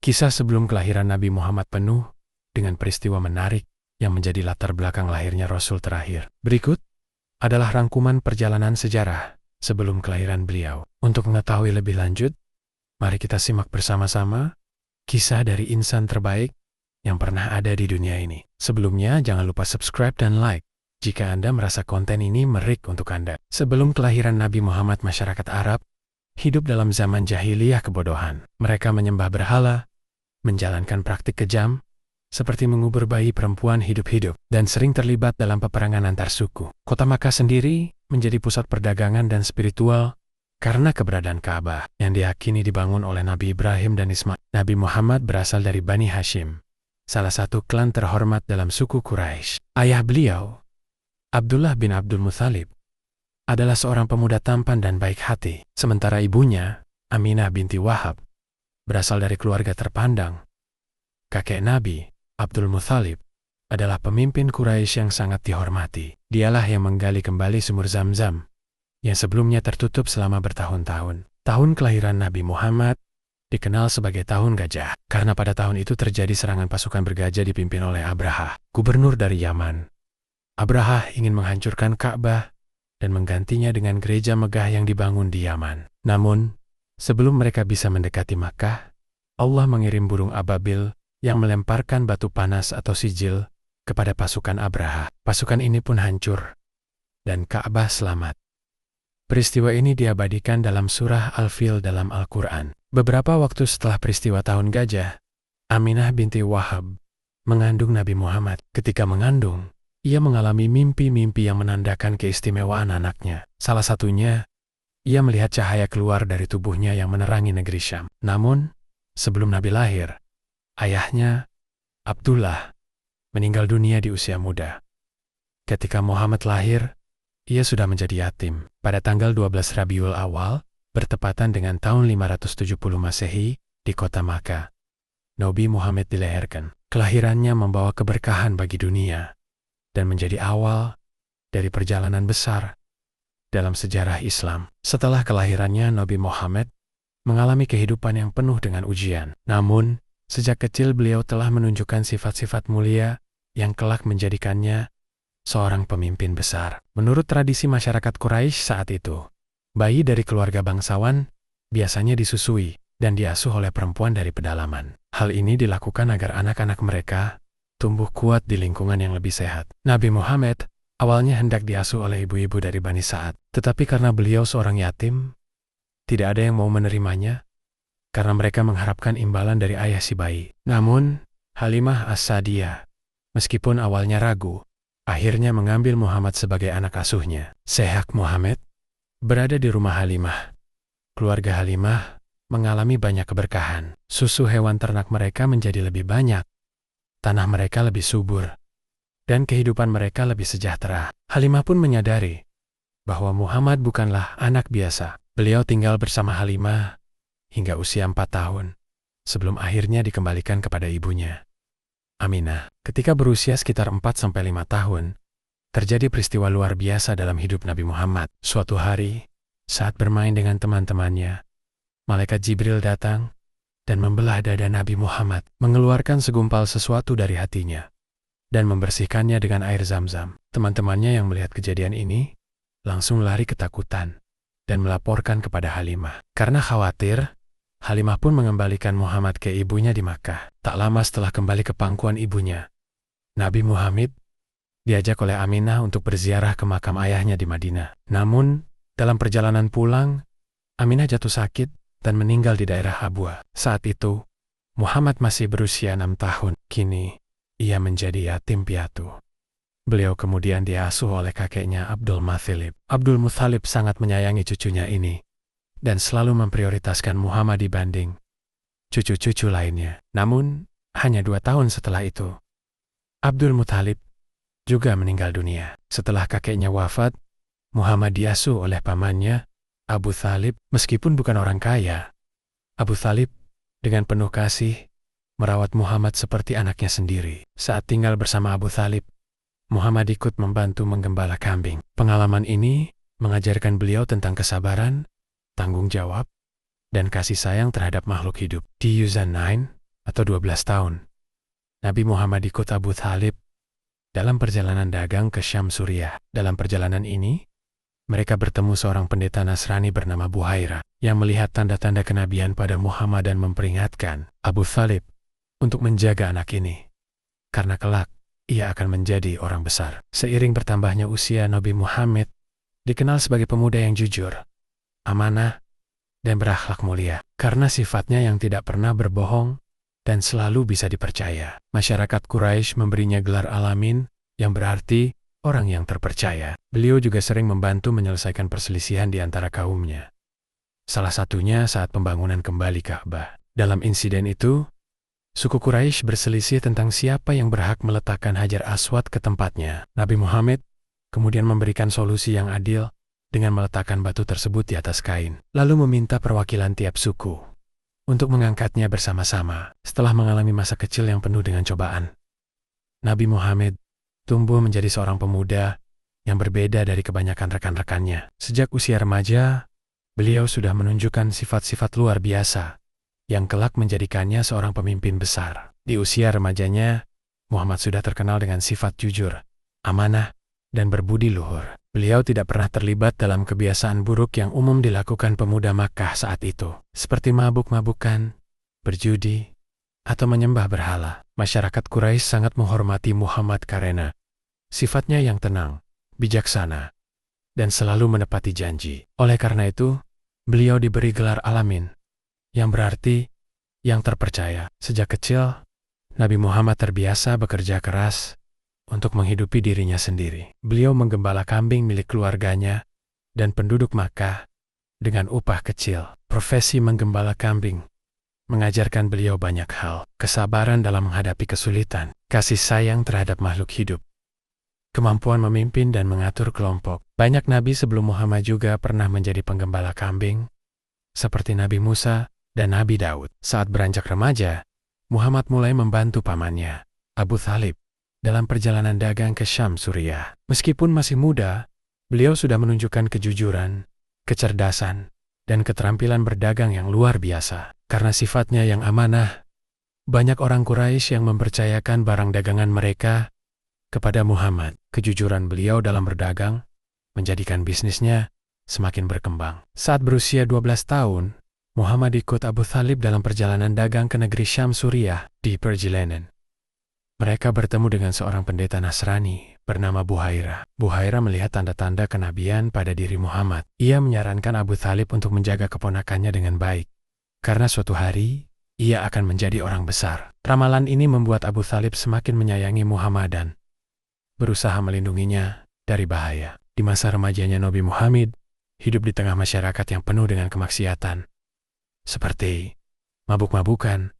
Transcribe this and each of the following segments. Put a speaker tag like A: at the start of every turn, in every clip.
A: Kisah sebelum kelahiran Nabi Muhammad penuh dengan peristiwa menarik yang menjadi latar belakang lahirnya Rasul terakhir. Berikut adalah rangkuman perjalanan sejarah sebelum kelahiran beliau. Untuk mengetahui lebih lanjut, mari kita simak bersama-sama kisah dari insan terbaik yang pernah ada di dunia ini. Sebelumnya, jangan lupa subscribe dan like jika Anda merasa konten ini menarik untuk Anda. Sebelum kelahiran Nabi Muhammad, masyarakat Arab hidup dalam zaman jahiliyah kebodohan. Mereka menyembah berhala, menjalankan praktik kejam, seperti mengubur bayi perempuan hidup-hidup, dan sering terlibat dalam peperangan antar suku. Kota Makkah sendiri menjadi pusat perdagangan dan spiritual karena keberadaan Ka'bah yang diyakini dibangun oleh Nabi Ibrahim dan Ismail. Nabi Muhammad berasal dari Bani Hashim, salah satu klan terhormat dalam suku Quraisy. Ayah beliau, Abdullah bin Abdul Muthalib, adalah seorang pemuda tampan dan baik hati, sementara ibunya, Aminah binti Wahab, berasal dari keluarga terpandang. Kakek Nabi, Abdul Muthalib, adalah pemimpin Quraisy yang sangat dihormati. Dialah yang menggali kembali sumur Zam-Zam yang sebelumnya tertutup selama bertahun-tahun. Tahun kelahiran Nabi Muhammad dikenal sebagai tahun gajah, karena pada tahun itu terjadi serangan pasukan bergajah dipimpin oleh Abraha, gubernur dari Yaman. Abraha ingin menghancurkan Ka'bah dan menggantinya dengan gereja megah yang dibangun di Yaman. Namun, sebelum mereka bisa mendekati Makkah, Allah mengirim burung ababil yang melemparkan batu panas atau sijil kepada pasukan Abraha. Pasukan ini pun hancur, dan Ka'bah selamat. Peristiwa ini diabadikan dalam surah Al-Fil dalam Al-Quran. Beberapa waktu setelah peristiwa tahun gajah, Aminah binti Wahab mengandung Nabi Muhammad. Ketika mengandung, ia mengalami mimpi-mimpi yang menandakan keistimewaan anaknya. Salah satunya, ia melihat cahaya keluar dari tubuhnya yang menerangi negeri Syam. Namun, sebelum Nabi lahir, ayahnya, Abdullah, meninggal dunia di usia muda. Ketika Muhammad lahir, ia sudah menjadi yatim. Pada tanggal 12 Rabiul Awal, bertepatan dengan tahun 570 Masehi, di kota Makkah, Nabi Muhammad dilahirkan. Kelahirannya membawa keberkahan bagi dunia dan menjadi awal dari perjalanan besar dalam sejarah Islam. Setelah kelahirannya, Nabi Muhammad mengalami kehidupan yang penuh dengan ujian. Namun, sejak kecil beliau telah menunjukkan sifat-sifat mulia yang kelak menjadikannya seorang pemimpin besar. Menurut tradisi masyarakat Quraisy saat itu, bayi dari keluarga bangsawan biasanya disusui dan diasuh oleh perempuan dari pedalaman. Hal ini dilakukan agar anak-anak mereka tumbuh kuat di lingkungan yang lebih sehat. Nabi Muhammad awalnya hendak diasuh oleh ibu-ibu dari Bani Sa'ad, tetapi karena beliau seorang yatim, tidak ada yang mau menerimanya karena mereka mengharapkan imbalan dari ayah si bayi. Namun, Halimah As-Sa'diyah, meskipun awalnya ragu, akhirnya mengambil Muhammad sebagai anak asuhnya. Sehak Muhammad berada di rumah Halimah, keluarga Halimah mengalami banyak keberkahan. Susu hewan ternak mereka menjadi lebih banyak, tanah mereka lebih subur, dan kehidupan mereka lebih sejahtera. Halimah pun menyadari bahwa Muhammad bukanlah anak biasa. Beliau tinggal bersama Halimah hingga usia 4 tahun, sebelum akhirnya dikembalikan kepada ibunya, Aminah. Ketika berusia sekitar 4-5 tahun, terjadi peristiwa luar biasa dalam hidup Nabi Muhammad. Suatu hari, saat bermain dengan teman-temannya, malaikat Jibril datang dan membelah dada Nabi Muhammad, mengeluarkan segumpal sesuatu dari hatinya, dan membersihkannya dengan air Zam-Zam. Teman-temannya yang melihat kejadian ini langsung lari ketakutan dan melaporkan kepada Halimah. Karena khawatir, Halimah pun mengembalikan Muhammad ke ibunya di Makkah. Tak lama setelah kembali ke pangkuan ibunya, Nabi Muhammad diajak oleh Aminah untuk berziarah ke makam ayahnya di Madinah. Namun, dalam perjalanan pulang, Aminah jatuh sakit dan meninggal di daerah Abwa. Saat itu, Muhammad masih berusia 6 tahun. Kini, ia menjadi yatim piatu. Beliau kemudian diasuh oleh kakeknya Abdul Muthalib. Abdul Muthalib sangat menyayangi cucunya ini dan selalu memprioritaskan Muhammad dibanding cucu-cucu lainnya. Namun, hanya 2 tahun setelah itu, Abdul Muthalib juga meninggal dunia. Setelah kakeknya wafat, Muhammad diasuh oleh pamannya, Abu Thalib. Meskipun bukan orang kaya, Abu Thalib dengan penuh kasih merawat Muhammad seperti anaknya sendiri. Saat tinggal bersama Abu Thalib, Muhammad ikut membantu menggembala kambing. Pengalaman ini mengajarkan beliau tentang kesabaran, tanggung jawab, dan kasih sayang terhadap makhluk hidup. Di Yuzan 9, atau 12 tahun, Nabi Muhammad ikut Abu Thalib dalam perjalanan dagang ke Syam Suriah. Dalam perjalanan ini, mereka bertemu seorang pendeta Nasrani bernama Buhaira yang melihat tanda-tanda kenabian pada Muhammad dan memperingatkan Abu Thalib untuk menjaga anak ini, karena kelak ia akan menjadi orang besar. Seiring bertambahnya usia, Nabi Muhammad dikenal sebagai pemuda yang jujur, amanah, dan berakhlak mulia. Karena sifatnya yang tidak pernah berbohong dan selalu bisa dipercaya, masyarakat Quraisy memberinya gelar Alamin, yang berarti orang yang terpercaya. Beliau juga sering membantu menyelesaikan perselisihan di antara kaumnya. Salah satunya saat pembangunan kembali Ka'bah. Dalam insiden itu, suku Quraisy berselisih tentang siapa yang berhak meletakkan Hajar Aswad ke tempatnya. Nabi Muhammad kemudian memberikan solusi yang adil dengan meletakkan batu tersebut di atas kain, lalu meminta perwakilan tiap suku untuk mengangkatnya bersama-sama. Setelah mengalami masa kecil yang penuh dengan cobaan, Nabi Muhammad tumbuh menjadi seorang pemuda yang berbeda dari kebanyakan rekan-rekannya. Sejak usia remaja, beliau sudah menunjukkan sifat-sifat luar biasa yang kelak menjadikannya seorang pemimpin besar. Di usia remajanya, Muhammad sudah terkenal dengan sifat jujur, amanah, dan berbudi luhur. Beliau tidak pernah terlibat dalam kebiasaan buruk yang umum dilakukan pemuda Makkah saat itu, seperti mabuk-mabukan, berjudi, atau menyembah berhala. Masyarakat Quraisy sangat menghormati Muhammad karena sifatnya yang tenang, bijaksana, dan selalu menepati janji. Oleh karena itu, beliau diberi gelar Alamin, yang berarti yang terpercaya. Sejak kecil, Nabi Muhammad terbiasa bekerja keras untuk menghidupi dirinya sendiri. Beliau menggembala kambing milik keluarganya dan penduduk Makkah dengan upah kecil. Profesi menggembala kambing mengajarkan beliau banyak hal: kesabaran dalam menghadapi kesulitan, kasih sayang terhadap makhluk hidup, kemampuan memimpin dan mengatur kelompok. Banyak nabi sebelum Muhammad juga pernah menjadi penggembala kambing, seperti Nabi Musa dan Nabi Daud. Saat beranjak remaja, Muhammad mulai membantu pamannya, Abu Thalib, dalam perjalanan dagang ke Syam Suriah. Meskipun masih muda, beliau sudah menunjukkan kejujuran, kecerdasan, dan keterampilan berdagang yang luar biasa. Karena sifatnya yang amanah, banyak orang Quraisy yang mempercayakan barang dagangan mereka kepada Muhammad. Kejujuran beliau dalam berdagang menjadikan bisnisnya semakin berkembang. Saat berusia 12 tahun, Muhammad ikut Abu Thalib dalam perjalanan dagang ke negeri Syam Suriah. Di perjalanan, mereka bertemu dengan seorang pendeta Nasrani bernama Buhaira. Buhaira melihat tanda-tanda kenabian pada diri Muhammad. Ia menyarankan Abu Thalib untuk menjaga keponakannya dengan baik, karena suatu hari ia akan menjadi orang besar. Ramalan ini membuat Abu Thalib semakin menyayangi Muhammad dan berusaha melindunginya dari bahaya. Di masa remajanya, Nabi Muhammad hidup di tengah masyarakat yang penuh dengan kemaksiatan, seperti mabuk-mabukan,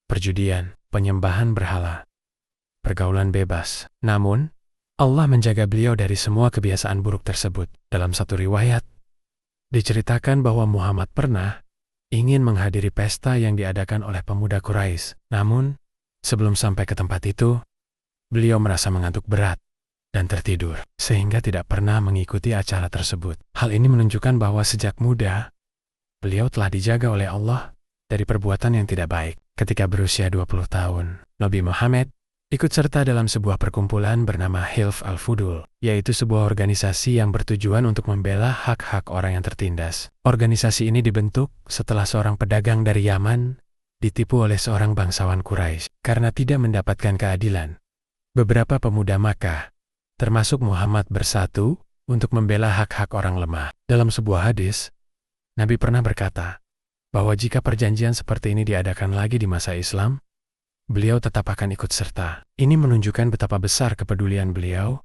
A: perjudian, penyembahan berhala, pergaulan bebas. Namun, Allah menjaga beliau dari semua kebiasaan buruk tersebut. Dalam satu riwayat, diceritakan bahwa Muhammad pernah ingin menghadiri pesta yang diadakan oleh pemuda Quraisy. Namun, sebelum sampai ke tempat itu, beliau merasa mengantuk berat dan tertidur, sehingga tidak pernah mengikuti acara tersebut. Hal ini menunjukkan bahwa sejak muda, beliau telah dijaga oleh Allah dari perbuatan yang tidak baik. Ketika berusia 20 tahun, Nabi Muhammad ikut serta dalam sebuah perkumpulan bernama Hilf Al-Fudul, yaitu sebuah organisasi yang bertujuan untuk membela hak-hak orang yang tertindas. Organisasi ini dibentuk setelah seorang pedagang dari Yaman ditipu oleh seorang bangsawan Quraisy karena tidak mendapatkan keadilan. Beberapa pemuda Makkah, termasuk Muhammad, bersatu untuk membela hak-hak orang lemah. Dalam sebuah hadis, Nabi pernah berkata bahwa jika perjanjian seperti ini diadakan lagi di masa Islam, beliau tetap akan ikut serta. Ini menunjukkan betapa besar kepedulian beliau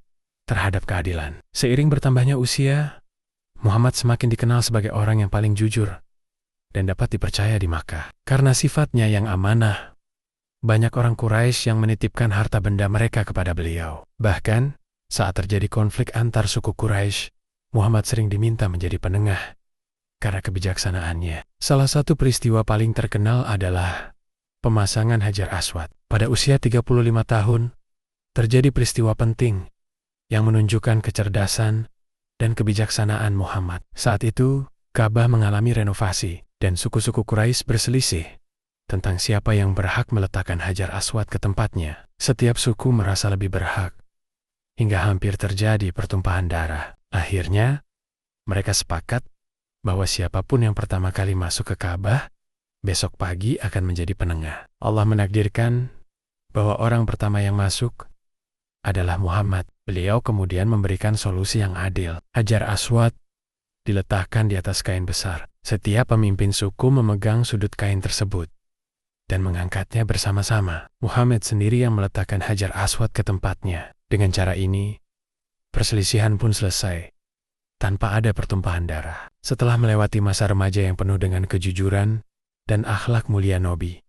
A: terhadap keadilan. Seiring bertambahnya usia, Muhammad semakin dikenal sebagai orang yang paling jujur dan dapat dipercaya di Makkah. Karena sifatnya yang amanah, banyak orang Quraisy yang menitipkan harta benda mereka kepada beliau. Bahkan, saat terjadi konflik antar suku Quraisy, Muhammad sering diminta menjadi penengah karena kebijaksanaannya. Salah satu peristiwa paling terkenal adalah pemasangan Hajar Aswad. Pada usia 35 tahun, terjadi peristiwa penting yang menunjukkan kecerdasan dan kebijaksanaan Muhammad. Saat itu, Ka'bah mengalami renovasi dan suku-suku Quraisy berselisih tentang siapa yang berhak meletakkan Hajar Aswad ke tempatnya. Setiap suku merasa lebih berhak, hingga hampir terjadi pertumpahan darah. Akhirnya, mereka sepakat bahwa siapapun yang pertama kali masuk ke Ka'bah, besok pagi akan menjadi penengah. Allah menakdirkan bahwa orang pertama yang masuk adalah Muhammad. Beliau kemudian memberikan solusi yang adil. Hajar Aswad diletakkan di atas kain besar. Setiap pemimpin suku memegang sudut kain tersebut dan mengangkatnya bersama-sama. Muhammad sendiri yang meletakkan Hajar Aswad ke tempatnya. Dengan cara ini, perselisihan pun selesai tanpa ada pertumpahan darah. Setelah melewati masa remaja yang penuh dengan kejujuran dan akhlak mulia Nabi,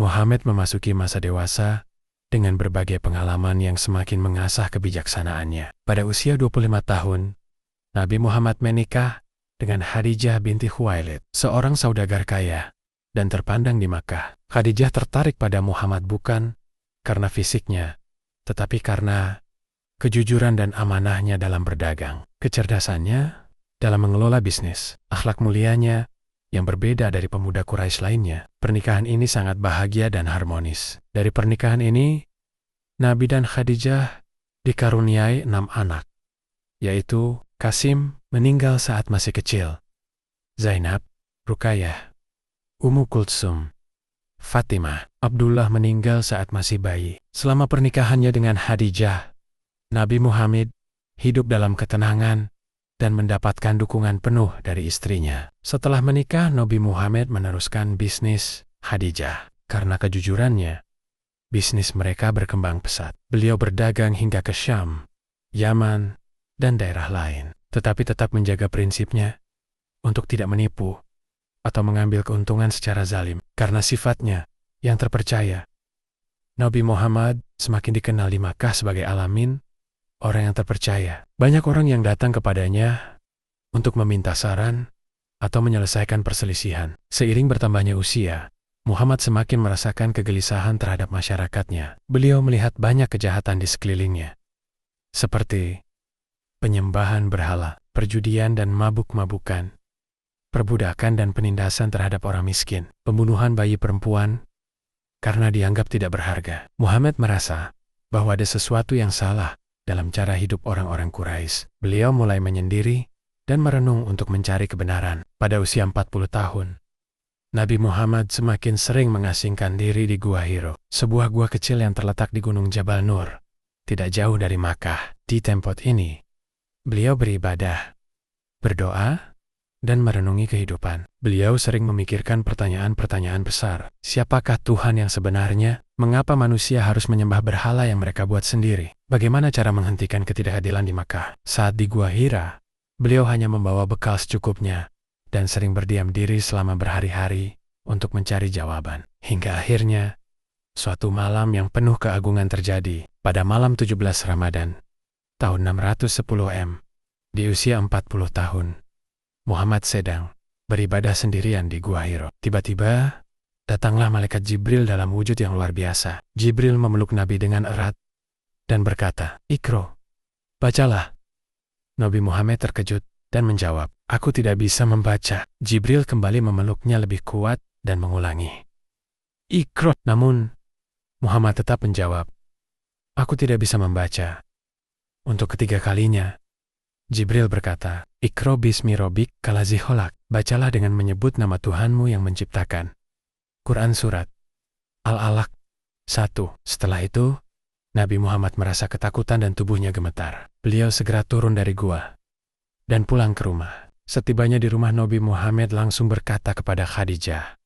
A: Muhammad memasuki masa dewasa dengan berbagai pengalaman yang semakin mengasah kebijaksanaannya. Pada usia 25 tahun, Nabi Muhammad menikah dengan Khadijah binti Khuwailid, seorang saudagar kaya dan terpandang di Makkah. Khadijah tertarik pada Muhammad bukan karena fisiknya, tetapi karena kejujuran dan amanahnya dalam berdagang, kecerdasannya dalam mengelola bisnis, akhlak mulianya yang berbeda dari pemuda Quraisy lainnya. Pernikahan ini sangat bahagia dan harmonis. Dari pernikahan ini, Nabi dan Khadijah dikaruniai 6 anak, yaitu Qasim meninggal saat masih kecil, Zainab, Ruqayyah, Ummu Kultsum, Fatimah. Abdullah meninggal saat masih bayi. Selama pernikahannya dengan Khadijah, Nabi Muhammad hidup dalam ketenangan dan mendapatkan dukungan penuh dari istrinya. Setelah menikah, Nabi Muhammad meneruskan bisnis Khadijah. Karena kejujurannya, bisnis mereka berkembang pesat. Beliau berdagang hingga ke Syam, Yaman, dan daerah lain, tetapi tetap menjaga prinsipnya untuk tidak menipu atau mengambil keuntungan secara zalim. Karena sifatnya yang terpercaya, Nabi Muhammad semakin dikenal di Makkah sebagai Al-Amin, orang yang terpercaya. Banyak orang yang datang kepadanya untuk meminta saran atau menyelesaikan perselisihan. Seiring bertambahnya usia, Muhammad semakin merasakan kegelisahan terhadap masyarakatnya. Beliau melihat banyak kejahatan di sekelilingnya, seperti penyembahan berhala, perjudian dan mabuk-mabukan, perbudakan dan penindasan terhadap orang miskin, pembunuhan bayi perempuan karena dianggap tidak berharga. Muhammad merasa bahwa ada sesuatu yang salah dalam cara hidup orang-orang Quraisy. Beliau mulai menyendiri dan merenung untuk mencari kebenaran. Pada usia 40 tahun, Nabi Muhammad semakin sering mengasingkan diri di Gua Hiro, sebuah gua kecil yang terletak di Gunung Jabal Nur, tidak jauh dari Makkah. Di tempat ini, beliau beribadah, berdoa, dan merenungi kehidupan. Beliau sering memikirkan pertanyaan-pertanyaan besar. Siapakah Tuhan yang sebenarnya? Mengapa manusia harus menyembah berhala yang mereka buat sendiri? Bagaimana cara menghentikan ketidakadilan di Makkah? Saat di Gua Hira, beliau hanya membawa bekal secukupnya dan sering berdiam diri selama berhari-hari untuk mencari jawaban. Hingga akhirnya, suatu malam yang penuh keagungan terjadi. Pada malam 17 Ramadan, tahun 610 M, di usia 40 tahun, Muhammad sedang beribadah sendirian di Gua Hiro. Tiba-tiba, datanglah malaikat Jibril dalam wujud yang luar biasa. Jibril memeluk Nabi dengan erat dan berkata, "Iqra, bacalah." Nabi Muhammad terkejut dan menjawab, "Aku tidak bisa membaca." Jibril kembali memeluknya lebih kuat dan mengulangi, "Iqra." Namun, Muhammad tetap menjawab, "Aku tidak bisa membaca." Untuk ketiga kalinya, Jibril berkata, "Iqra bismi rabbik kaladzi khalaq." Bacalah dengan menyebut nama Tuhanmu yang menciptakan. Quran Surat Al-Alaq 1. Setelah itu, Nabi Muhammad merasa ketakutan dan tubuhnya gemetar. Beliau segera turun dari gua dan pulang ke rumah. Setibanya di rumah, Nabi Muhammad langsung berkata kepada Khadijah,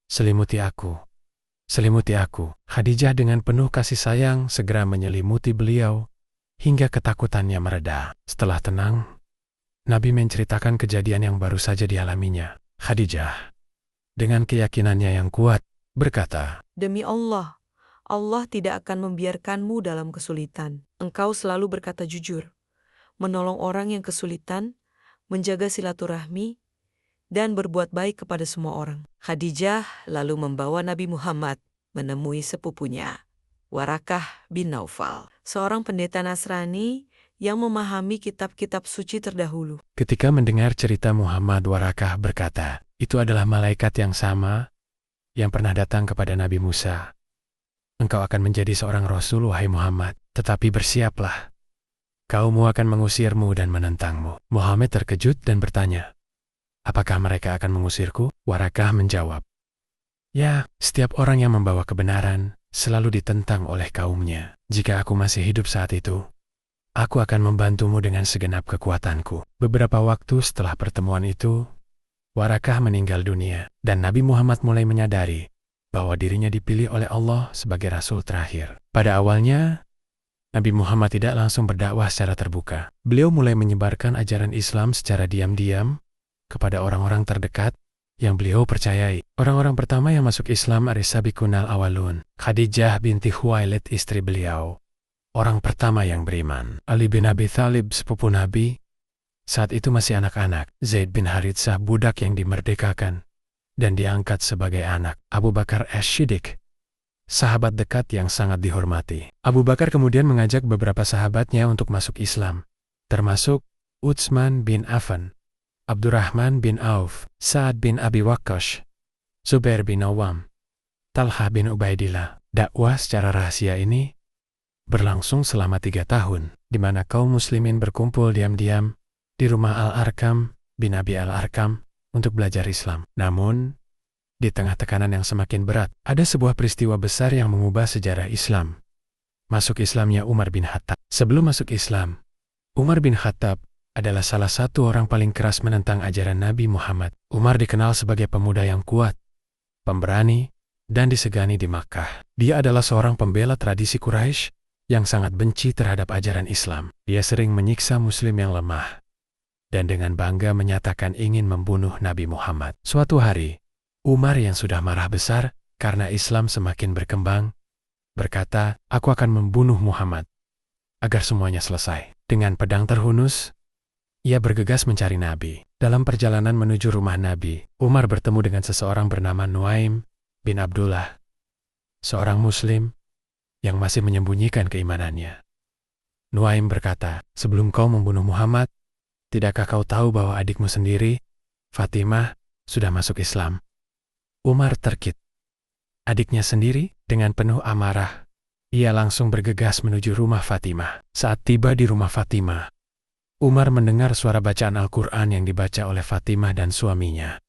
A: "Selimuti aku, selimuti aku." Khadijah dengan penuh kasih sayang segera menyelimuti beliau hingga ketakutannya mereda. Setelah tenang, Nabi menceritakan kejadian yang baru saja dialaminya. Khadijah, dengan keyakinannya yang kuat, berkata,
B: "Demi Allah, Allah tidak akan membiarkanmu dalam kesulitan. Engkau selalu berkata jujur, menolong orang yang kesulitan, menjaga silaturahmi, dan berbuat baik kepada semua orang." Khadijah lalu membawa Nabi Muhammad menemui sepupunya, Warakah bin Naufal, seorang pendeta Nasrani yang memahami kitab-kitab suci terdahulu.
A: Ketika mendengar cerita Muhammad, Warakah berkata, "Itu adalah malaikat yang sama yang pernah datang kepada Nabi Musa. Engkau akan menjadi seorang Rasul, wahai Muhammad, tetapi bersiaplah. Kaummu akan mengusirmu dan menentangmu. Muhammad terkejut dan bertanya, apakah mereka akan mengusirku? Warakah menjawab, ya, setiap orang yang membawa kebenaran selalu ditentang oleh kaumnya. Jika aku masih hidup saat itu, aku akan membantumu dengan segenap kekuatanku. Beberapa waktu setelah pertemuan itu, Warakah meninggal dunia, dan Nabi Muhammad mulai menyadari bahwa dirinya dipilih oleh Allah sebagai Rasul terakhir. Pada awalnya, Nabi Muhammad tidak langsung berdakwah secara terbuka. Beliau mulai menyebarkan ajaran Islam secara diam-diam kepada orang-orang terdekat yang beliau percayai. Orang-orang pertama yang masuk Islam As-Sabiqunal Awalun, Khadijah binti Khuwailid, istri beliau. Orang pertama yang beriman, Ali bin Abi Thalib, sepupu Nabi. Saat itu masih anak-anak. Zaid bin Haritsah, budak yang dimerdekakan dan diangkat sebagai anak. Abu Bakar As-Siddiq, sahabat dekat yang sangat dihormati. Abu Bakar kemudian mengajak beberapa sahabatnya untuk masuk Islam, termasuk Utsman bin Affan, Abdurrahman bin Auf, Sa'ad bin Abi Waqqas, Zubair bin Awam, Talha bin Ubaidillah. Dakwah secara rahasia ini berlangsung selama 3 tahun, di mana kaum muslimin berkumpul diam-diam di rumah Al-Arkam bin Abi Al-Arkam untuk belajar Islam. Namun, di tengah tekanan yang semakin berat, ada sebuah peristiwa besar yang mengubah sejarah Islam. Masuk Islamnya Umar bin Khattab. Sebelum masuk Islam, Umar bin Khattab adalah salah satu orang paling keras menentang ajaran Nabi Muhammad. Umar dikenal sebagai pemuda yang kuat, pemberani, dan disegani di Makkah. Dia adalah seorang pembela tradisi Quraisy yang sangat benci terhadap ajaran Islam. Dia sering menyiksa Muslim yang lemah, dan dengan bangga menyatakan ingin membunuh Nabi Muhammad. Suatu hari, Umar yang sudah marah besar karena Islam semakin berkembang, berkata, aku akan membunuh Muhammad agar semuanya selesai. Dengan pedang terhunus, ia bergegas mencari Nabi. Dalam perjalanan menuju rumah Nabi, Umar bertemu dengan seseorang bernama Nuaim bin Abdullah, seorang Muslim yang masih menyembunyikan keimanannya. Nuaim berkata, sebelum kau membunuh Muhammad, tidakkah kau tahu bahwa adikmu sendiri, Fatimah, sudah masuk Islam? Umar terkit. Adiknya sendiri, dengan penuh amarah, ia langsung bergegas menuju rumah Fatimah. Saat tiba di rumah Fatimah, Umar mendengar suara bacaan Al-Quran yang dibaca oleh Fatimah dan suaminya,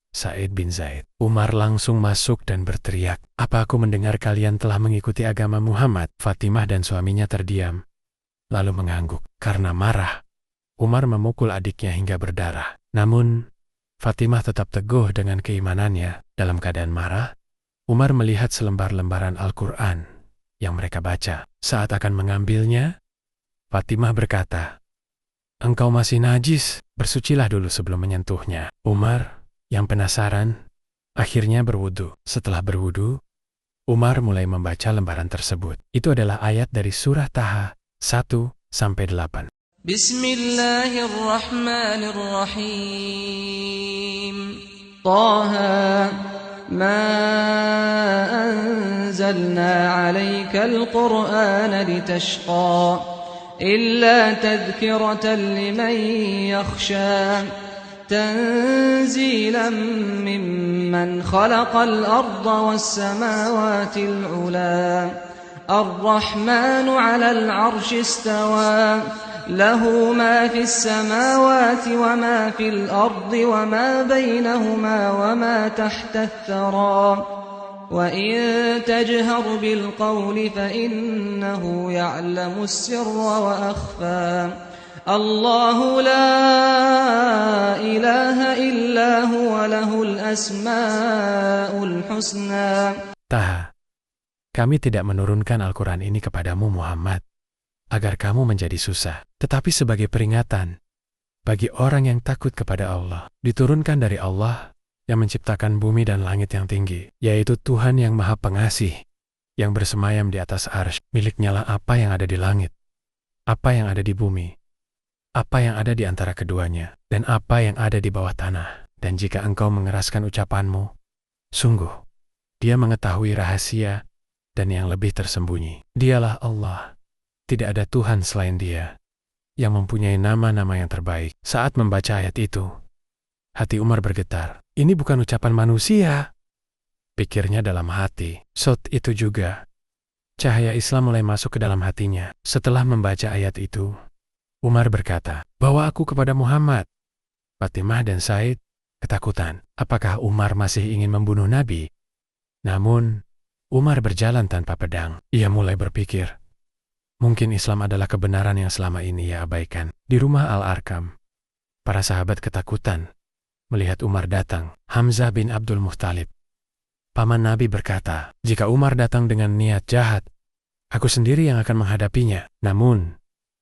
A: Sa'id bin Zaid. Umar langsung masuk dan berteriak, apa aku mendengar kalian telah mengikuti agama Muhammad? Fatimah dan suaminya terdiam, lalu mengangguk. Karena marah, Umar memukul adiknya hingga berdarah. Namun, Fatimah tetap teguh dengan keimanannya. Dalam keadaan marah, Umar melihat selembar-lembaran Al-Quran yang mereka baca. Saat akan mengambilnya, Fatimah berkata, engkau masih najis, bersucilah dulu sebelum menyentuhnya. Umar, yang penasaran, akhirnya berwudu. Setelah berwudu, Umar mulai membaca lembaran tersebut. Itu adalah ayat dari surah Taha 1-8.
C: Bismillahirrahmanirrahim. Taha ma anzalna 'alaikal Qur'ana litashqa illa tadhkiratan liman yakhsha tanzilan mimman khalaqal arda was samawatil 'ula ar-rahmanu 'alal 'arsyi istawa له ما في السماوات وما في الأرض وما بينهما وما تحت الثرى وإن تجهر بالقول فإنه يعلم السر وأخفى الله لا إله إلا هو له الأسماء الحسنى.
A: Taha, kami tidak menurunkan Al-Quran ini kepadamu Muhammad agar kamu menjadi susah, tetapi sebagai peringatan bagi orang yang takut kepada Allah. Diturunkan dari Allah yang menciptakan bumi dan langit yang tinggi, yaitu Tuhan yang Maha Pengasih, yang bersemayam di atas arsy. Miliknya lah apa yang ada di langit, apa yang ada di bumi, apa yang ada di antara keduanya, dan apa yang ada di bawah tanah. Dan jika engkau mengeraskan ucapanmu, sungguh, Dia mengetahui rahasia dan yang lebih tersembunyi. Dialah Allah. Tidak ada Tuhan selain Dia, yang mempunyai nama-nama yang terbaik. Saat membaca ayat itu, hati Umar bergetar. Ini bukan ucapan manusia. pikirnya dalam hati. Saat itu juga, cahaya Islam mulai masuk ke dalam hatinya. Setelah membaca ayat itu, Umar berkata, "Bawa aku kepada Muhammad." Fatimah dan Said ketakutan. Apakah Umar masih ingin membunuh Nabi? Namun, Umar berjalan tanpa pedang. Ia mulai berpikir, mungkin Islam adalah kebenaran yang selama ini ia abaikan. Di rumah Al-Arkam, para sahabat ketakutan melihat Umar datang. Hamzah bin Abdul Muttalib, paman Nabi, berkata, "Jika Umar datang dengan niat jahat, aku sendiri yang akan menghadapinya." Namun,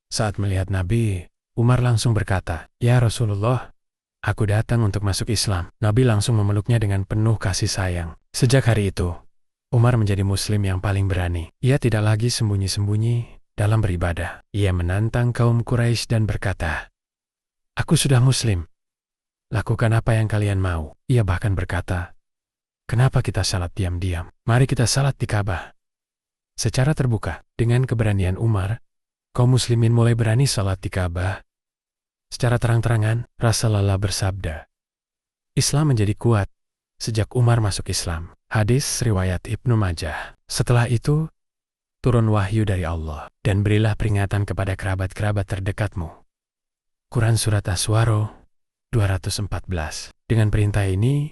A: saat melihat Nabi, Umar langsung berkata, "Ya Rasulullah, aku datang untuk masuk Islam." Nabi langsung memeluknya dengan penuh kasih sayang. Sejak hari itu, Umar menjadi muslim yang paling berani. Ia tidak lagi sembunyi-sembunyi dalam beribadah. Ia menantang kaum Quraisy dan berkata, "Aku sudah muslim. Lakukan apa yang kalian mau." Ia bahkan berkata, "Kenapa kita salat diam-diam? Mari kita salat di Ka'bah." Secara terbuka, dengan keberanian Umar, kaum muslimin mulai berani salat di Ka'bah. Secara terang-terangan, Rasulullah bersabda, "Islam menjadi kuat sejak Umar masuk Islam." Hadis riwayat Ibnu Majah. Setelah itu, turun wahyu dari Allah, "Dan berilah peringatan kepada kerabat-kerabat terdekatmu." Quran Surat Asy-Syu'ara 214. Dengan perintah ini,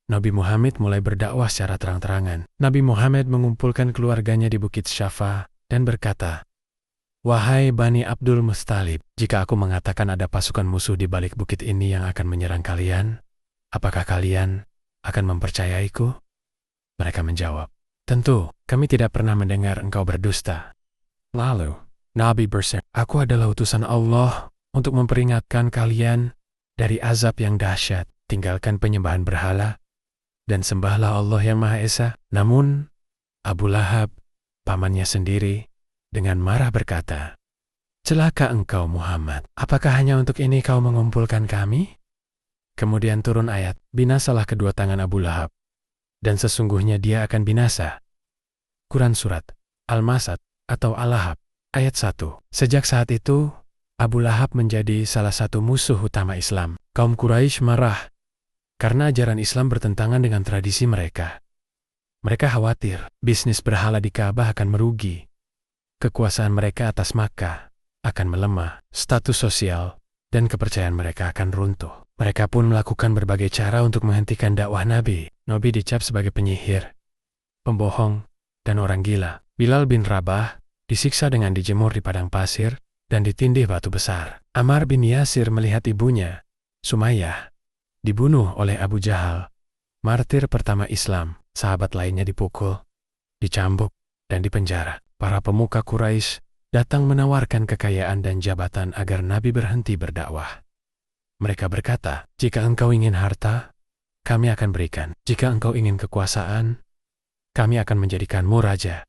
A: Nabi Muhammad mulai berdakwah secara terang-terangan. Nabi Muhammad mengumpulkan keluarganya di Bukit Syafa dan berkata, "Wahai Bani Abdul Muttalib, jika aku mengatakan ada pasukan musuh di balik bukit ini yang akan menyerang kalian, apakah kalian akan mempercayaiku?" Mereka menjawab, "Tentu, kami tidak pernah mendengar engkau berdusta." Lalu, Nabi berseru, "Aku adalah utusan Allah untuk memperingatkan kalian dari azab yang dahsyat. Tinggalkan penyembahan berhala dan sembahlah Allah yang Maha Esa." Namun, Abu Lahab, pamannya sendiri, dengan marah berkata, "Celaka engkau Muhammad, apakah hanya untuk ini kau mengumpulkan kami?" Kemudian turun ayat, "Binasalah kedua tangan Abu Lahab, dan sesungguhnya dia akan binasa." Quran Surat Al-Masad atau Al-Lahab, ayat 1. Sejak saat itu, Abu Lahab menjadi salah satu musuh utama Islam. Kaum Quraisy marah karena ajaran Islam bertentangan dengan tradisi mereka. Mereka khawatir bisnis berhala di Ka'bah akan merugi. Kekuasaan mereka atas Makkah akan melemah. Status sosial dan kepercayaan mereka akan runtuh. Mereka pun melakukan berbagai cara untuk menghentikan dakwah Nabi. Nabi dicap sebagai penyihir, pembohong, dan orang gila. Bilal bin Rabah disiksa dengan dijemur di padang pasir dan ditindih batu besar. Ammar bin Yasir melihat ibunya, Sumayyah, dibunuh oleh Abu Jahal, martir pertama Islam. Sahabat lainnya dipukul, dicambuk, dan dipenjara. Para pemuka Quraisy datang menawarkan kekayaan dan jabatan agar Nabi berhenti berdakwah. Mereka berkata, "Jika engkau ingin harta, kami akan berikan. Jika engkau ingin kekuasaan, kami akan menjadikanmu raja."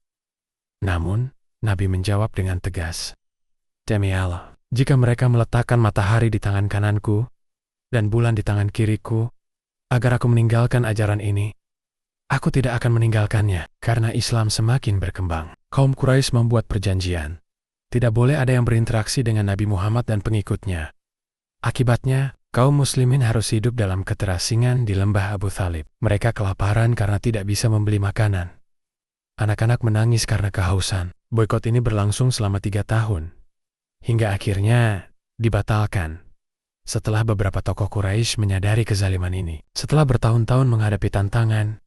A: Namun, Nabi menjawab dengan tegas, "Demi Allah, jika mereka meletakkan matahari di tangan kananku dan bulan di tangan kiriku, agar aku meninggalkan ajaran ini, aku tidak akan meninggalkannya." Karena Islam semakin berkembang, kaum Quraisy membuat perjanjian. Tidak boleh ada yang berinteraksi dengan Nabi Muhammad dan pengikutnya. Akibatnya, kaum muslimin harus hidup dalam keterasingan di lembah Abu Thalib. Mereka kelaparan karena tidak bisa membeli makanan. Anak-anak menangis karena kehausan. Boikot ini berlangsung selama 3 tahun. Hingga akhirnya dibatalkan. Setelah beberapa tokoh Quraisy menyadari kezaliman ini. Setelah bertahun-tahun menghadapi tantangan,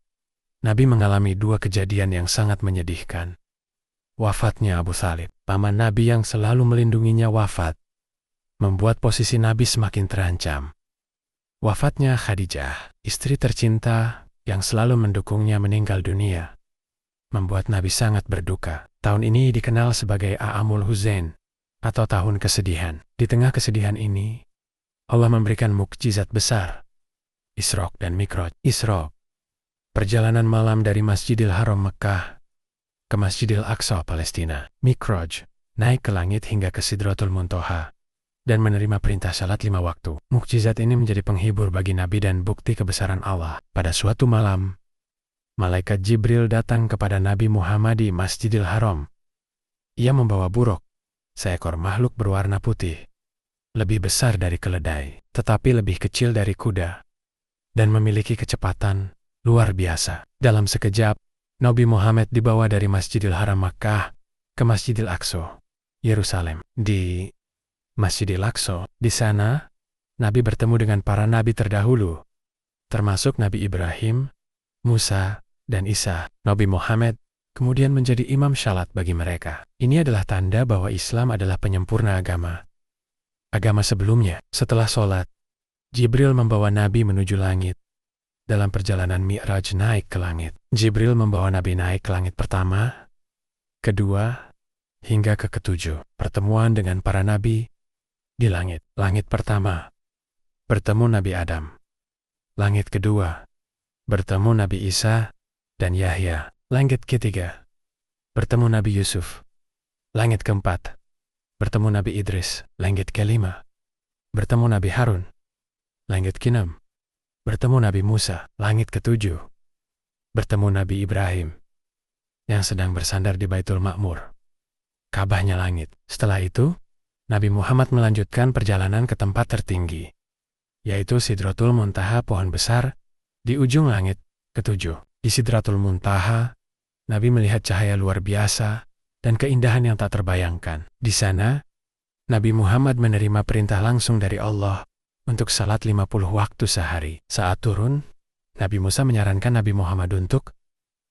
A: Nabi mengalami 2 kejadian yang sangat menyedihkan. Wafatnya Abu Thalib, paman Nabi yang selalu melindunginya, wafat, membuat posisi Nabi semakin terancam. Wafatnya Khadijah, istri tercinta yang selalu mendukungnya, meninggal dunia, membuat Nabi sangat berduka. Tahun ini dikenal sebagai A'amul Huzain, atau tahun kesedihan. Di tengah kesedihan ini, Allah memberikan mukjizat besar, Isra dan Mi'raj. Isra, perjalanan malam dari Masjidil Haram Mekah ke Masjidil Aqsa Palestina. Mi'raj, naik ke langit hingga ke Sidratul Muntaha dan menerima perintah salat 5 waktu. Mukjizat ini menjadi penghibur bagi Nabi dan bukti kebesaran Allah. Pada suatu malam, malaikat Jibril datang kepada Nabi Muhammad di Masjidil Haram. Ia membawa buruk, seekor makhluk berwarna putih, lebih besar dari keledai, tetapi lebih kecil dari kuda, dan memiliki kecepatan luar biasa. Dalam sekejap, Nabi Muhammad dibawa dari Masjidil Haram Makkah ke Masjidil Aqsa, Yerusalem. Di Masjidil Aqsa, di sana, Nabi bertemu dengan para nabi terdahulu, termasuk Nabi Ibrahim, Musa, dan Isa. Nabi Muhammad kemudian menjadi imam syalat bagi mereka. Ini adalah tanda bahwa Islam adalah penyempurna agama. Agama sebelumnya, setelah sholat, Jibril membawa Nabi menuju langit. Dalam perjalanan Mi'raj naik ke langit, Jibril membawa Nabi naik ke langit pertama, kedua, hingga ke ketujuh. Pertemuan dengan para nabi di langit. Langit pertama, bertemu Nabi Adam. Langit kedua, bertemu Nabi Isa dan Yahya. Langit ketiga, bertemu Nabi Yusuf. Langit keempat, bertemu Nabi Idris. Langit kelima, bertemu Nabi Harun. Langit keenam, bertemu Nabi Musa. Langit ketujuh, bertemu Nabi Ibrahim yang sedang bersandar di Baitul Ma'mur, Ka'bahnya langit. Setelah itu, Nabi Muhammad melanjutkan perjalanan ke tempat tertinggi, yaitu Sidratul Muntaha, pohon besar di ujung langit ketujuh. Di Sidratul Muntaha, Nabi melihat cahaya luar biasa dan keindahan yang tak terbayangkan. Di sana, Nabi Muhammad menerima perintah langsung dari Allah untuk salat 50 waktu sehari. Saat turun, Nabi Musa menyarankan Nabi Muhammad untuk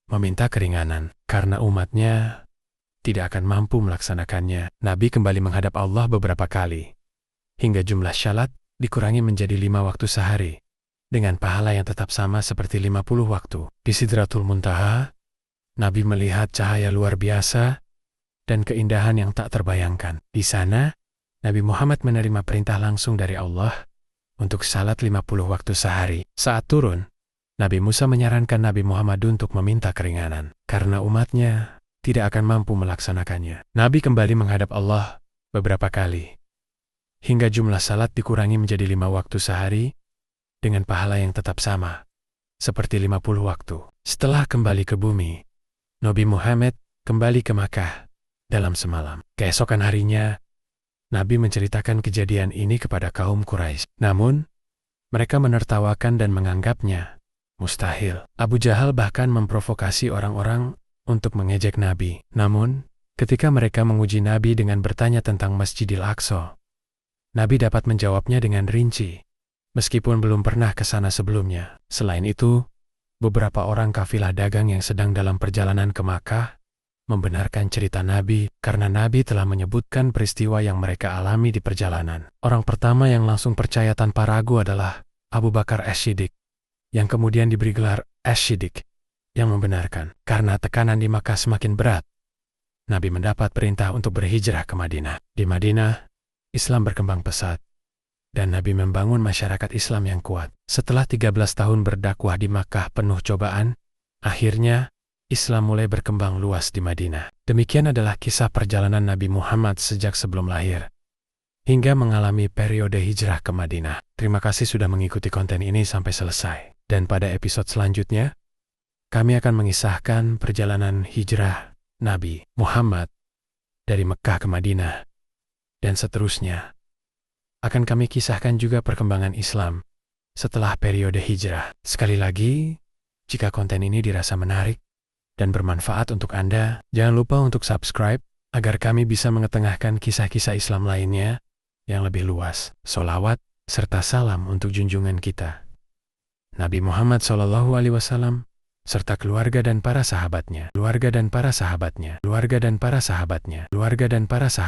A: meminta keringanan karena umatnya tidak akan mampu melaksanakannya. Nabi kembali menghadap Allah beberapa kali, hingga jumlah syalat dikurangi menjadi 5 waktu sehari, dengan pahala yang tetap sama seperti 50 waktu. Di Sidratul Muntaha, Nabi melihat cahaya luar biasa dan keindahan yang tak terbayangkan. Di sana, Nabi Muhammad menerima perintah langsung dari Allah untuk salat 50 waktu sehari. Saat turun, Nabi Musa menyarankan Nabi Muhammad untuk meminta keringanan, karena umatnya tidak akan mampu melaksanakannya. Nabi kembali menghadap Allah beberapa kali, hingga jumlah salat dikurangi menjadi 5 waktu sehari, dengan pahala yang tetap sama, seperti 50 waktu. Setelah kembali ke bumi, Nabi Muhammad kembali ke Makkah dalam semalam. Keesokan harinya, Nabi menceritakan kejadian ini kepada kaum Quraisy. Namun, mereka menertawakan dan menganggapnya mustahil. Abu Jahal bahkan memprovokasi orang-orang untuk mengejek Nabi. Namun, ketika mereka menguji Nabi dengan bertanya tentang Masjidil Aqsa, Nabi dapat menjawabnya dengan rinci, meskipun belum pernah ke sana sebelumnya. Selain itu, beberapa orang kafilah dagang yang sedang dalam perjalanan ke Makkah membenarkan cerita Nabi karena Nabi telah menyebutkan peristiwa yang mereka alami di perjalanan. Orang pertama yang langsung percaya tanpa ragu adalah Abu Bakar As-Siddiq, yang kemudian diberi gelar As-Siddiq, yang membenarkan. Karena tekanan di Makkah semakin berat, Nabi mendapat perintah untuk berhijrah ke Madinah. Di Madinah, Islam berkembang pesat, dan Nabi membangun masyarakat Islam yang kuat. Setelah 13 tahun berdakwah di Makkah penuh cobaan, akhirnya Islam mulai berkembang luas di Madinah. Demikian adalah kisah perjalanan Nabi Muhammad sejak sebelum lahir, hingga mengalami periode hijrah ke Madinah. Terima kasih sudah mengikuti konten ini sampai selesai. Dan pada episode selanjutnya, kami akan mengisahkan perjalanan hijrah Nabi Muhammad dari Mekah ke Madinah, dan seterusnya. Akan kami kisahkan juga perkembangan Islam setelah periode hijrah. Sekali lagi, jika konten ini dirasa menarik dan bermanfaat untuk Anda, jangan lupa untuk subscribe agar kami bisa mengetengahkan kisah-kisah Islam lainnya yang lebih luas. Sholawat serta salam untuk junjungan kita, Nabi Muhammad SAW, serta keluarga dan para sahabatnya, keluarga dan para sahabatnya, keluarga dan para sahabatnya, keluarga dan para sahabatnya.